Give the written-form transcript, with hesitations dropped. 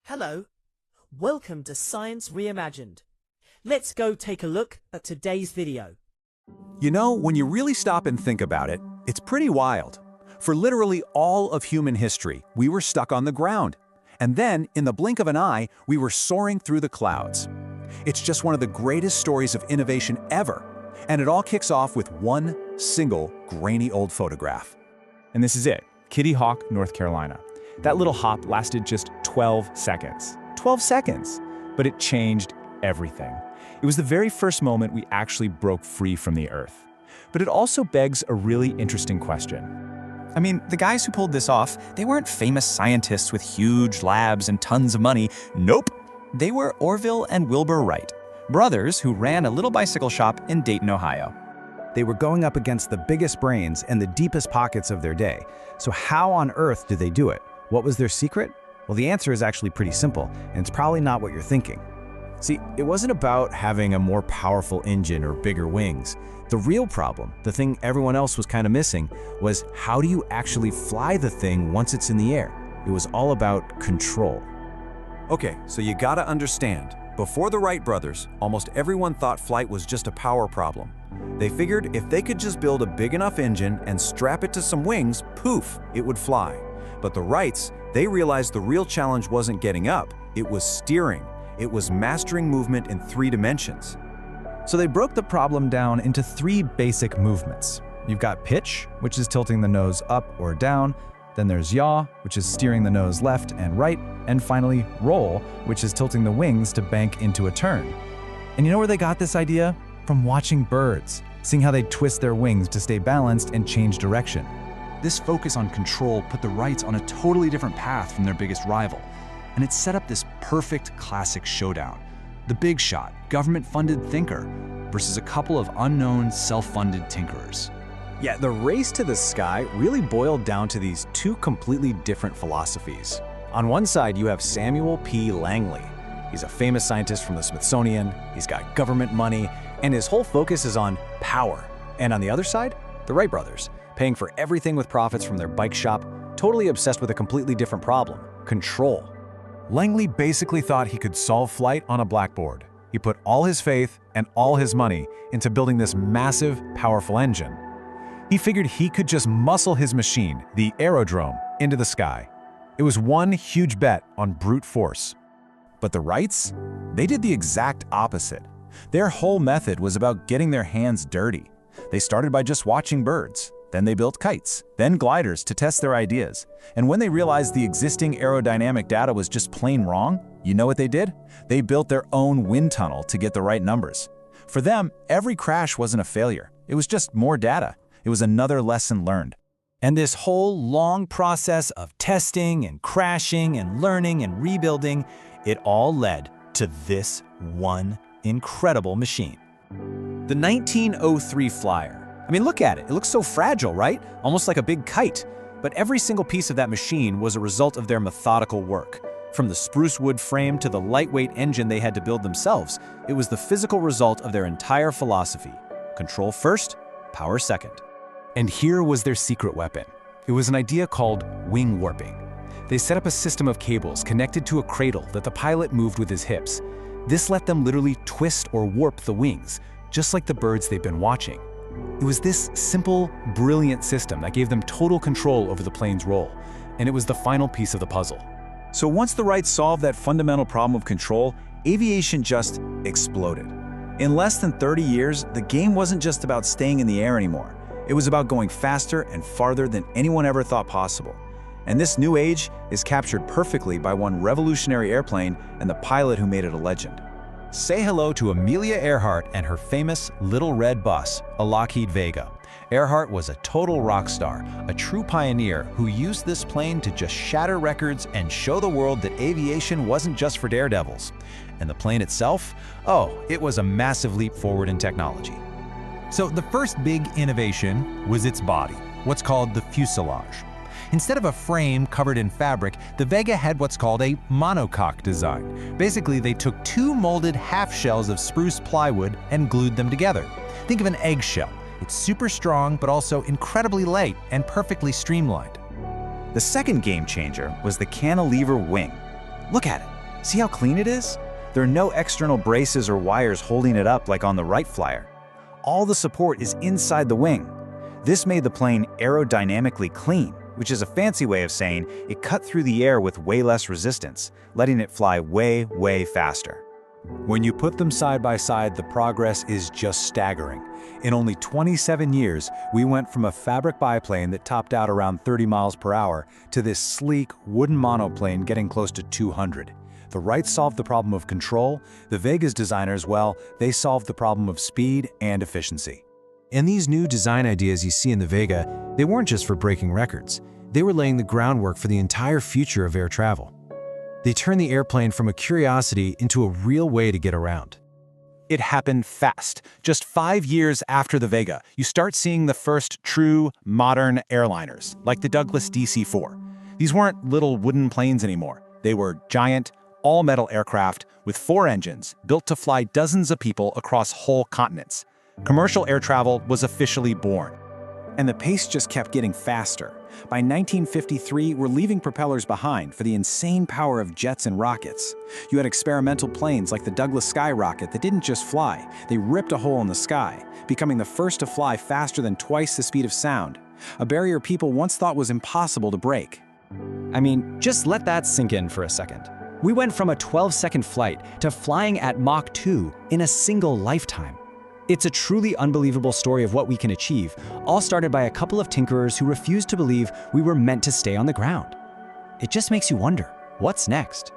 Hello, welcome to Science Reimagined. Let's go take a look at today's video. You know, when you really stop and think about it, it's pretty wild. For literally all of human history, we were stuck on the ground. And then, in the blink of an eye, we were soaring through the clouds. It's just one of the greatest stories of innovation ever. And it all kicks off with one single grainy old photograph. And this is it, Kitty Hawk, North Carolina. That little hop lasted just 12 seconds. 12 seconds! But it changed everything. It was the very first moment we actually broke free from the Earth. But it also begs a really interesting question. I mean, the guys who pulled this off, they weren't famous scientists with huge labs and tons of money. Nope! They were Orville and Wilbur Wright, brothers who ran a little bicycle shop in Dayton, Ohio. They were going up against the biggest brains and the deepest pockets of their day. So how on earth did they do it? What was their secret? Well, the answer is actually pretty simple, and it's probably not what you're thinking. See, it wasn't about having a more powerful engine or bigger wings. The real problem, the thing everyone else was kind of missing, was how do you actually fly the thing once it's in the air? It was all about control. Okay, so you gotta understand, before the Wright brothers, almost everyone thought flight was just a power problem. They figured if they could just build a big enough engine and strap it to some wings, poof, it would fly. But the Wrights, they realized the real challenge wasn't getting up, it was steering. It was mastering movement in 3 dimensions. So they broke the problem down into 3 basic movements. You've got pitch, which is tilting the nose up or down. Then there's yaw, which is steering the nose left and right. And finally, roll, which is tilting the wings to bank into a turn. And you know where they got this idea? From watching birds, seeing how they twist their wings to stay balanced and change direction. This focus on control put the Wrights on a totally different path from their biggest rival. And it set up this perfect classic showdown. The big shot, government-funded thinker versus a couple of unknown, self-funded tinkerers. Yeah, the race to the sky really boiled down to these 2 completely different philosophies. On one side, you have Samuel P. Langley. He's a famous scientist from the Smithsonian, he's got government money, and his whole focus is on power. And on the other side, the Wright brothers, paying for everything with profits from their bike shop, totally obsessed with a completely different problem, control. Langley basically thought he could solve flight on a blackboard. He put all his faith and all his money into building this massive, powerful engine. He figured he could just muscle his machine, the aerodrome, into the sky. It was one huge bet on brute force. But the Wrights? They did the exact opposite. Their whole method was about getting their hands dirty. They started by just watching birds. Then they built kites, then gliders to test their ideas. And when they realized the existing aerodynamic data was just plain wrong, you know what they did? They built their own wind tunnel to get the right numbers. For them, every crash wasn't a failure. It was just more data. It was another lesson learned. And this whole long process of testing and crashing and learning and rebuilding, it all led to this one incredible machine. The 1903 Flyer. I mean, look at it. It looks so fragile, right? Almost like a big kite. But every single piece of that machine was a result of their methodical work. From the spruce wood frame to the lightweight engine they had to build themselves, it was the physical result of their entire philosophy. Control first, power second. And here was their secret weapon. It was an idea called wing warping. They set up a system of cables connected to a cradle that the pilot moved with his hips. This let them literally twist or warp the wings, just like the birds they've been watching. It was this simple, brilliant system that gave them total control over the plane's roll, and it was the final piece of the puzzle. So once the Wrights solved that fundamental problem of control, aviation just exploded. In less than 30 years, the game wasn't just about staying in the air anymore. It was about going faster and farther than anyone ever thought possible. And this new age is captured perfectly by one revolutionary airplane and the pilot who made it a legend. Say hello to Amelia Earhart and her famous Little Red Bus, a Lockheed Vega. Earhart was a total rock star, a true pioneer who used this plane to just shatter records and show the world that aviation wasn't just for daredevils. And the plane itself? Oh, it was a massive leap forward in technology. So the first big innovation was its body, what's called the fuselage. Instead of a frame covered in fabric, the Vega had what's called a monocoque design. Basically, they took 2 molded half shells of spruce plywood and glued them together. Think of an eggshell. It's super strong, but also incredibly light and perfectly streamlined. The second game changer was the cantilever wing. Look at it. See how clean it is? There are no external braces or wires holding it up like on the Wright Flyer. All the support is inside the wing. This made the plane aerodynamically clean, which is a fancy way of saying it cut through the air with way less resistance, letting it fly way, way faster. When you put them side by side, the progress is just staggering. In only 27 years, we went from a fabric biplane that topped out around 30 miles per hour to this sleek wooden monoplane getting close to 200. The Wrights solved the problem of control. The Vega's designers, well, they solved the problem of speed and efficiency. And these new design ideas you see in the Vega, they weren't just for breaking records. They were laying the groundwork for the entire future of air travel. They turned the airplane from a curiosity into a real way to get around. It happened fast. Just 5 years after the Vega, you start seeing the first true, modern airliners, like the Douglas DC-4. These weren't little wooden planes anymore. They were giant, all-metal aircraft with 4 engines, built to fly dozens of people across whole continents. Commercial air travel was officially born. And the pace just kept getting faster. By 1953, we're leaving propellers behind for the insane power of jets and rockets. You had experimental planes like the Douglas Skyrocket that didn't just fly, they ripped a hole in the sky, becoming the first to fly faster than twice the speed of sound, a barrier people once thought was impossible to break. I mean, just let that sink in for a second. We went from a 12-second flight to flying at Mach 2 in a single lifetime. It's a truly unbelievable story of what we can achieve, all started by a couple of tinkerers who refused to believe we were meant to stay on the ground. It just makes you wonder, what's next?